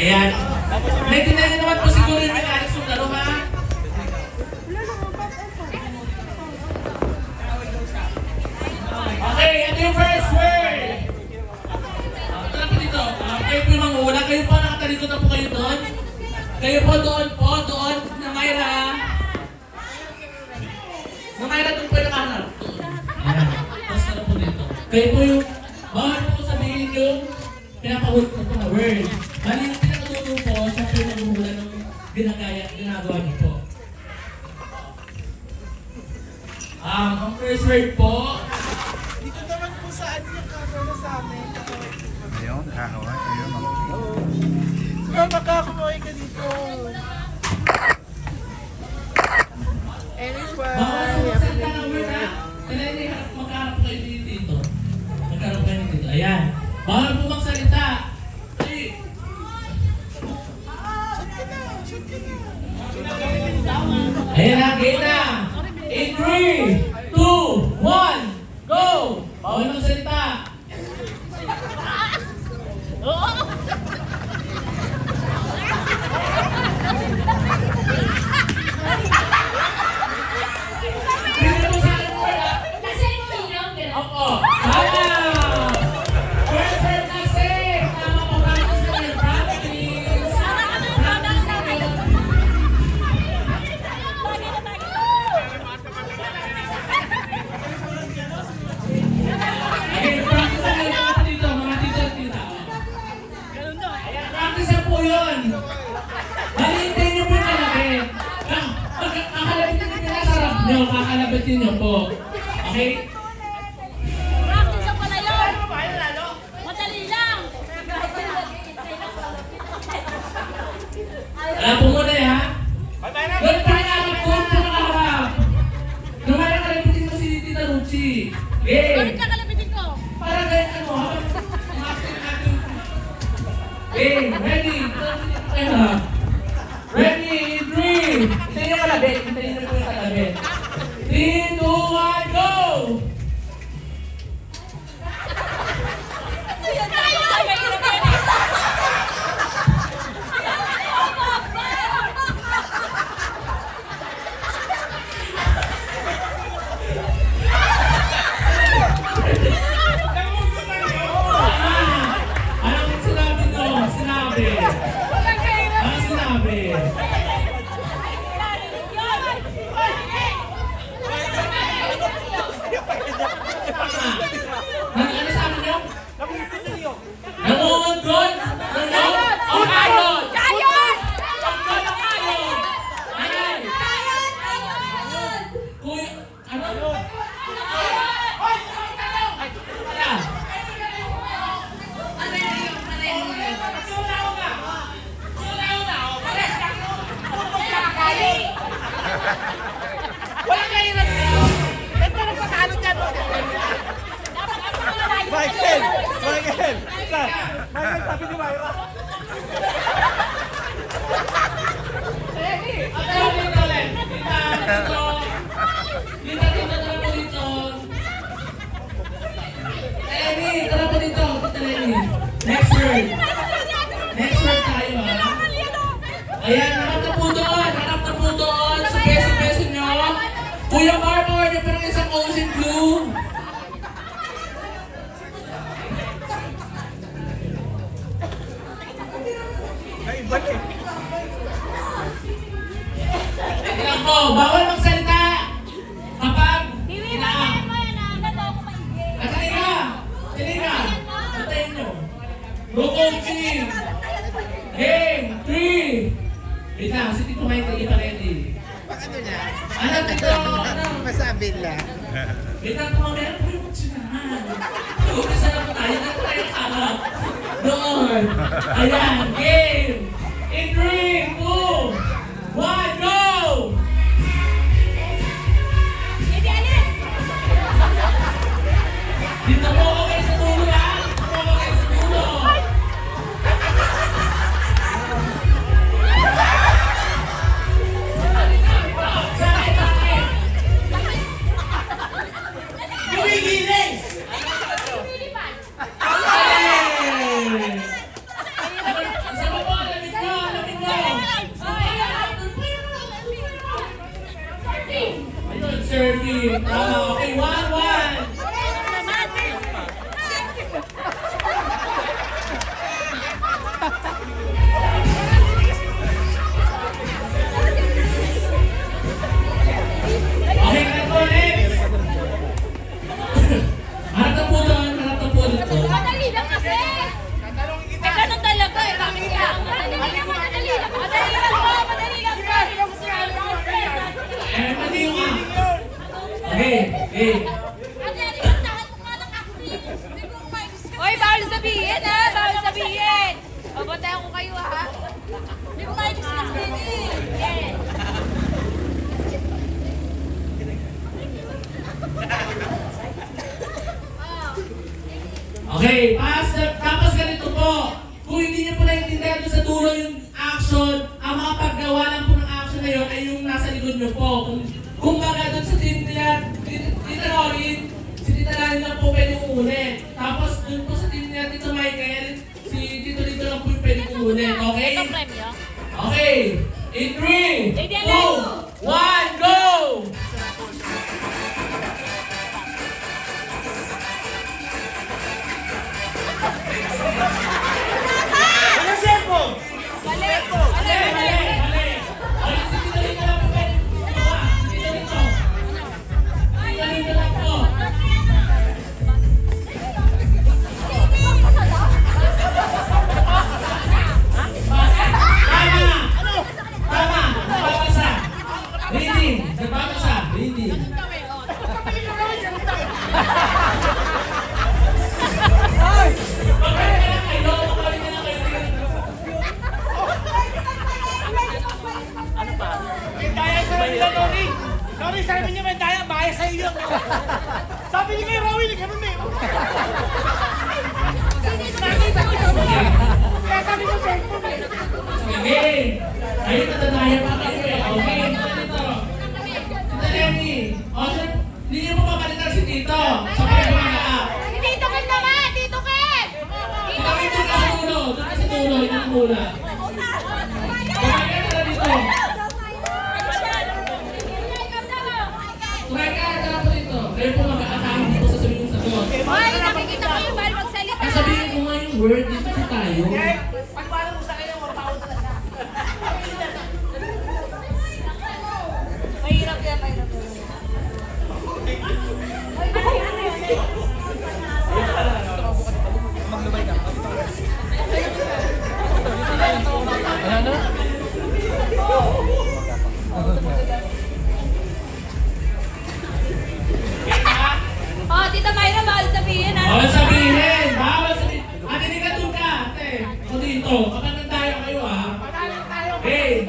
Ayan. Naintindihan niyo naman po siguro yung mechanics ng laro, ha? Okay, ito yung first word. Tara po dito. Kayo po yung manguna. Kayo po, nakatalikod na po kayo doon. Kayo po doon po, doon. Namayra. Namayra doon po yung nakaharap. Ayan. Tapos tara po dito. Kayo po yung, bawal po sabihin yung pinapahulog ko po na word. Bali yung pinakatuto po, siya po yung naguhula ng ginagawa niyo po. Ang first word po, Dito naman po saan yung camera sa amin. Ayun, kakaway. Ayun, Makakuhay ka dito. Anyway, bawal po magsalita ng word, ha? Kailangan magkaharap po kayo dito. Magkaharap kayo dito. Ayan. Bawal po magsalita. Ay. Ayan na, game na. In 3, 2, 1, go! Bawal magsalita. Bigyan mo sa akin yung word, ha? Opo. Tama! First word kasi. Tama po, practice na yan. Practice. Practice na yun. Okay, practice na yun. Mga tito, mga tito at tita. Ayan, practice na po yun. Balitin niyo po yung kalabit. Kakalabitin niyo pinasarap niyo. Kakalabitin niyo po. Okay? Practice ang pala yun. Madali lang. Alam po muna eh, ha? Doon tayo nakaharap, doon po nakaharap. Namayang kalabitin mo si Tita Ruchi. Bakit Game! kakalabitin ko? Para ganyan ano, habang umakin natin. Game! Ready? Ayan ha. Ready? 3! Hintayin yung kalabit. Hintayin na po yung kalabit. 3, 2, 1, go! Anong sinabi nyo? Sinabi. Anong sinabi? Ano sabi nyo? Nangungon? Nangungon? O kayon? Kayon! Nangungon o kayon? Ayan. Kuya, ano? Ayan. Walang kahirap dito. Ito na patalo dyan. Michael! Michael! Michael, sabi ni Myra. Tara dito ulit. Tita, dito. Tita, tara po dito. Lenny, tara po dito. Tita Lenny. Next word. Next word tayo, ha? Ayan, harap na po doon. Harap na po doon. Sa peso-peso nyo. Kuya Mark, order niyo pa ng isang ocean blue. Naibalik. Tingnan po, bawal magsalita. Kapag inaam. At halika. Patayin nyo. Go coaching. Game. 3. Wait lang, si Tito Mike hindi pa ready. Ano na? Ano Tito? Ano? Masabi lang. Wait lang, kumamaya po yung magsinahan. Umpisa na po tayo. Dito tayo harap. Doon. Ayan, game. In 3, 2, 1, go! Dito po okay sa dulo, ha? Dito po okay sa dulo. Sakit. Gumigiling! Ay! Isa pa po, alam Game. Ate, ano yung tahan mo nga ng acting? Hindi ko ma-discuss. Oy, bawal sabihin ha! Bawal sabihin! Babantayan ko kayo ha! Hindi ko ma-discuss din eh! Yes! Okay, tapos ganito po. Kung hindi niyo po naiintindihan doon sa dulo yung action, ang mga paggawa lang po ng action na yun ay yung nasa likod niyo po. Kung baga doon sa team nila, Tita Lorin, si Tita Lorin lang po pwede kukunin. Tapos doon po sa team nila, Tito Michael, si Tito Lito lang po yung pwede kukunin. Okay? Ito premyo? Okay. In 3, 2, 1, go! Ano sempo? Mali! Mali, mali, mali. Okay, si Tito Lito lang po pwede kukuha. Si Tito Lito. Si Tito Lito lang po. Tama! Tama! Nagbabasa! Reading! Nagbabasa! Reading! Pagkain ka lang kayo! Pagkain ka lang kayo! May daya sa nila, Nori. Nori, sabi niya may daya, baya sa iyo. Sabi niya kay Rawi, ganun eh. Kaya sabi ko sempo eh. Sige! Ayun, natadaya pa kayo eh. Okay, ito dito. Tita Lenny. Okay, hindi niyo po papalitan si Tito. Sa pagkakala. Si Tito Ken naman! Tito Ken! Tito Ken, doon ka sa dulo. Doon ka sa dulo. Hindi ka muna. Tumayo ka na dito. Tumayo ka na po dito. Kayo po mag-aakain dito sa sabihin yung sagot. Hoy, nakikita ko yung bal magsalita. Ang sabihin mo nga yung word, dito po tayo. Pagpala mo sa kanya, mapaw talaga. Mahirap yan, mahirap yan. Oh, Tita Mayra, bawal sabihin ha. Bawal sabihin! Bawal sabihin! Ate, hindi ka doon ka, ate. O dito, kapag nagtayo kayo ha. Game!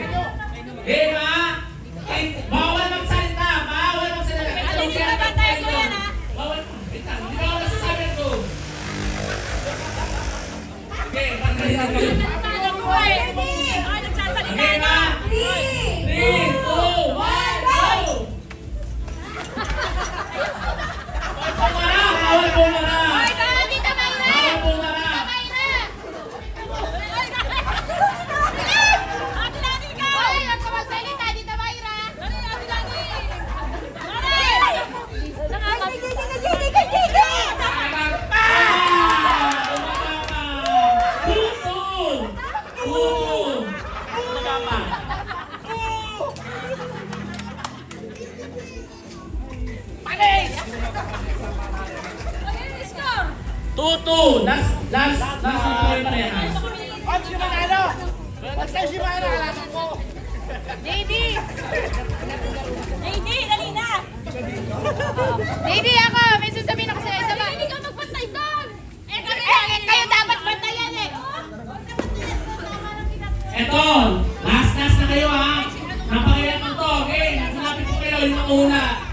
Game ha! Bawal magsalita! Bawal magsalita! Ate, hindi ka bantay ko yan ha. Bawal! Wait lang, hindi bawal nasasabi ko. Okay, pagkalitan kayo. Tanong ko eh. Ay, nagsasalita Game na. ha! 3, 2, 1, go! Bawal pumara! Hoy, ka, Tita Mayra! Bawal pumara! Tita Mayra! Ate Lani ka! Hoy, huwag ka magsalita, Tita Mayra! Dali, Ate Lani! Tutu! Last point pa yan. Pag si Manalo. Pag tayo si Manalo, alaman ko. JD, dali na! JD, ako! May sasabihin ako sa'yo. Isa ba? Hindi ka magpantay doon! Kayo dapat bantayan eh! Eto, last na kayo ha. Napakailan to. Okay, hanapin po kayo yung mauna.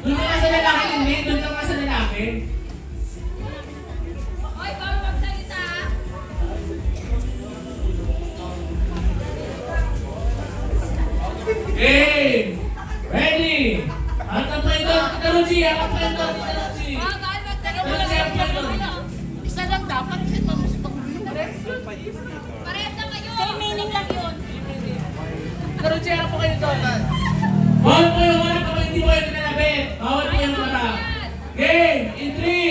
Doon ka sa lalaki, hindi. Doon ka sa lalaki. Hoy, bawal magsalita ha? Game! Ready! Hanap pa ito, Tita Lucy. Hanap pa ito, Tita Lucy. Bawal magsalita. Tita Lucy, hanap pa ito. Isa lang dapat. Parehas na kayo! Same meaning lang yun. Tita Lucy, hanap po kayo doon. Bawal po yung wala pa hindi po kayo kinalabit. Bawal po yung mata. Game! In 3,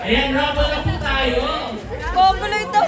Ayan, rubble na po tayo. Gogoloy ito